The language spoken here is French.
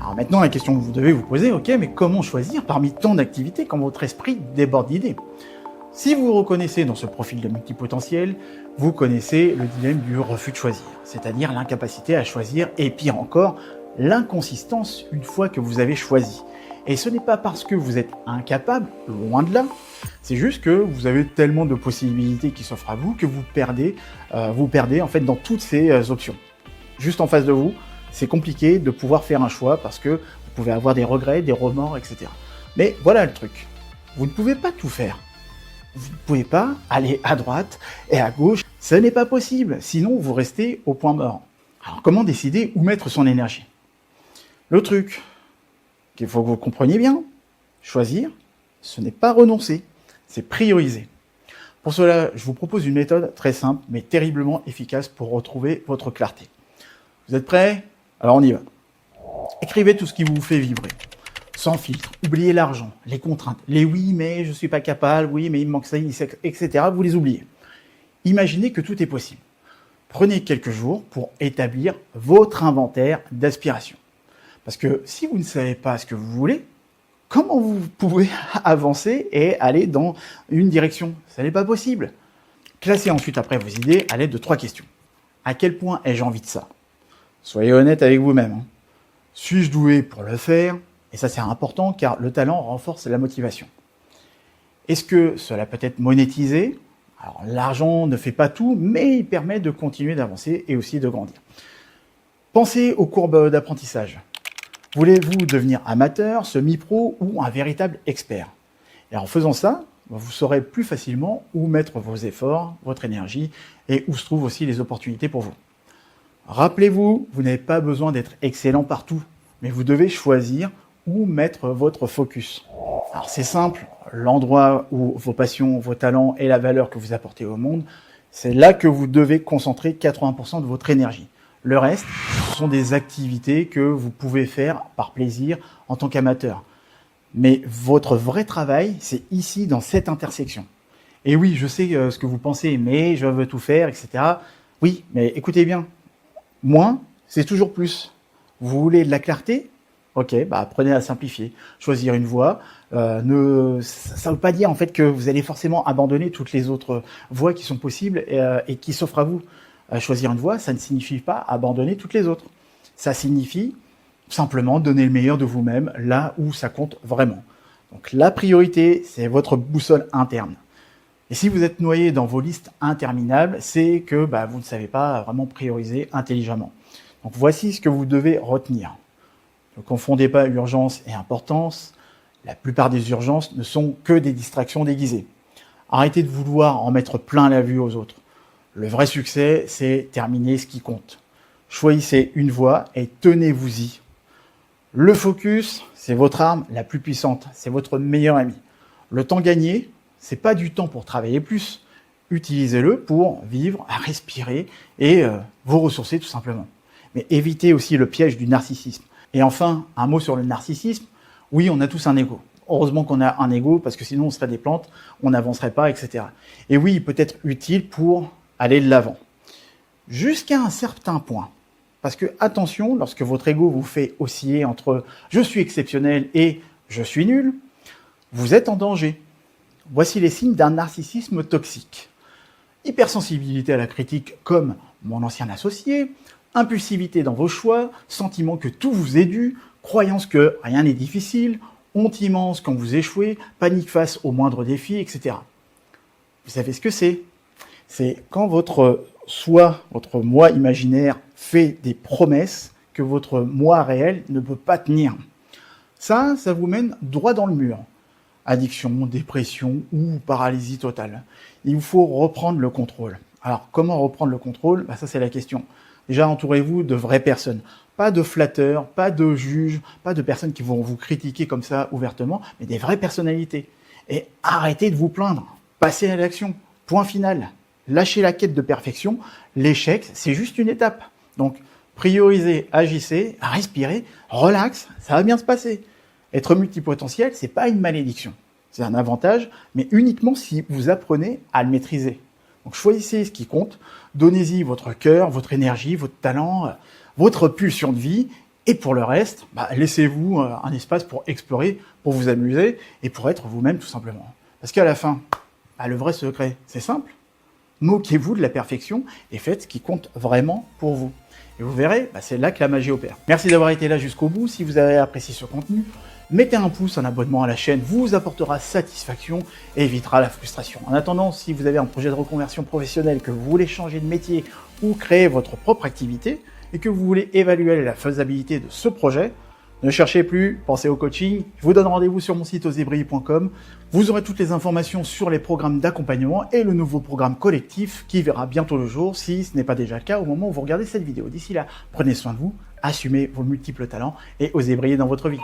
Alors maintenant, la question que vous devez vous poser, ok, mais comment choisir parmi tant d'activités quand votre esprit déborde d'idées? Si vous vous reconnaissez dans ce profil de multipotentiel, vous connaissez le dilemme du refus de choisir, c'est-à-dire l'incapacité à choisir et pire encore, l'inconsistance une fois que vous avez choisi. Et ce n'est pas parce que vous êtes incapable, loin de là, c'est juste que vous avez tellement de possibilités qui s'offrent à vous que vous perdez en fait dans toutes ces options. Juste en face de vous, c'est compliqué de pouvoir faire un choix parce que vous pouvez avoir des regrets, des remords, etc. Mais voilà le truc, vous ne pouvez pas tout faire. Vous ne pouvez pas aller à droite et à gauche, ce n'est pas possible, sinon vous restez au point mort. Alors comment décider où mettre son énergie? Le truc qu'il faut que vous compreniez bien, choisir, ce n'est pas renoncer, c'est prioriser. Pour cela, je vous propose une méthode très simple mais terriblement efficace pour retrouver votre clarté. Vous êtes prêts? Alors on y va. Écrivez tout ce qui vous fait vibrer. Sans filtre, oubliez l'argent, les contraintes, les oui mais je suis pas capable, oui mais il me manque ça, etc. Vous les oubliez. Imaginez que tout est possible. Prenez quelques jours pour établir votre inventaire d'aspirations. Parce que si vous ne savez pas ce que vous voulez, comment vous pouvez avancer et aller dans une direction? Ça n'est pas possible. Classez ensuite après vos idées à l'aide de 3 questions. À quel point ai-je envie de ça? Soyez honnête avec vous-même. Suis-je doué pour le faire? Et ça, c'est important car le talent renforce la motivation. Est-ce que cela peut être monétisé? Alors, l'argent ne fait pas tout, mais il permet de continuer d'avancer et aussi de grandir. Pensez aux courbes d'apprentissage. Voulez-vous devenir amateur, semi-pro ou un véritable expert? Et en faisant ça, vous saurez plus facilement où mettre vos efforts, votre énergie et où se trouvent aussi les opportunités pour vous. Rappelez-vous, vous n'avez pas besoin d'être excellent partout, mais vous devez choisir où mettre votre focus. Alors c'est simple, l'endroit où vos passions, vos talents et la valeur que vous apportez au monde, c'est là que vous devez concentrer 80% de votre énergie. Le reste, ce sont des activités que vous pouvez faire par plaisir en tant qu'amateur. Mais votre vrai travail, c'est ici, dans cette intersection. Et oui, je sais ce que vous pensez, mais je veux tout faire, etc. Oui, mais écoutez bien, moins, c'est toujours plus. Vous voulez de la clarté? Ok, apprenez à simplifier. Choisir une voie. Ça ne veut pas dire en fait que vous allez forcément abandonner toutes les autres voies qui sont possibles et qui s'offrent à vous. Choisir une voie, ça ne signifie pas abandonner toutes les autres. Ça signifie simplement donner le meilleur de vous-même là où ça compte vraiment. Donc la priorité, c'est votre boussole interne. Et si vous êtes noyé dans vos listes interminables, c'est que vous ne savez pas vraiment prioriser intelligemment. Donc voici ce que vous devez retenir. Ne confondez pas urgence et importance. La plupart des urgences ne sont que des distractions déguisées. Arrêtez de vouloir en mettre plein la vue aux autres. Le vrai succès, c'est terminer ce qui compte. Choisissez une voie et tenez-vous-y. Le focus, c'est votre arme la plus puissante, c'est votre meilleur ami. Le temps gagné, c'est pas du temps pour travailler plus. Utilisez-le pour vivre, respirer et vous ressourcer tout simplement. Mais évitez aussi le piège du narcissisme. Et enfin, un mot sur le narcissisme. Oui, on a tous un ego. Heureusement qu'on a un ego parce que sinon on serait des plantes, on n'avancerait pas, etc. Et oui, il peut être utile pour aller de l'avant. Jusqu'à un certain point. Parce que attention, lorsque votre ego vous fait osciller entre « je suis exceptionnel » et « je suis nul », vous êtes en danger. Voici les signes d'un narcissisme toxique. Hypersensibilité à la critique comme mon ancien associé, impulsivité dans vos choix, sentiment que tout vous est dû, croyance que rien n'est difficile, honte immense quand vous échouez, panique face aux moindres défis, etc. Vous savez ce que c'est? C'est quand votre moi imaginaire fait des promesses que votre moi réel ne peut pas tenir. Ça vous mène droit dans le mur. Addiction, dépression ou paralysie totale. Il vous faut reprendre le contrôle. Alors, comment reprendre le contrôle? Ça, c'est la question. Déjà, entourez-vous de vraies personnes. Pas de flatteurs, pas de juges, pas de personnes qui vont vous critiquer comme ça ouvertement, mais des vraies personnalités. Et arrêtez de vous plaindre. Passez à l'action. Point final. Lâchez la quête de perfection. L'échec, c'est juste une étape. Donc, priorisez, agissez, respirez, relax, ça va bien se passer. Être multipotentiel, c'est pas une malédiction. C'est un avantage, mais uniquement si vous apprenez à le maîtriser. Donc choisissez ce qui compte, donnez-y votre cœur, votre énergie, votre talent, votre pulsion de vie, Et pour le reste, laissez-vous un espace pour explorer, pour vous amuser et pour être vous-même tout simplement. Parce qu'à la fin, le vrai secret, c'est simple. Moquez-vous de la perfection et faites ce qui compte vraiment pour vous. Et vous verrez, c'est là que la magie opère. Merci d'avoir été là jusqu'au bout. Si vous avez apprécié ce contenu, mettez un pouce, un abonnement à la chaîne vous apportera satisfaction et évitera la frustration. En attendant, si vous avez un projet de reconversion professionnelle, que vous voulez changer de métier ou créer votre propre activité et que vous voulez évaluer la faisabilité de ce projet, ne cherchez plus, pensez au coaching. Je vous donne rendez-vous sur mon site osebris.com. Vous aurez toutes les informations sur les programmes d'accompagnement et le nouveau programme collectif qui verra bientôt le jour, si ce n'est pas déjà le cas au moment où vous regardez cette vidéo. D'ici là, prenez soin de vous, assumez vos multiples talents et osez briller dans votre vie.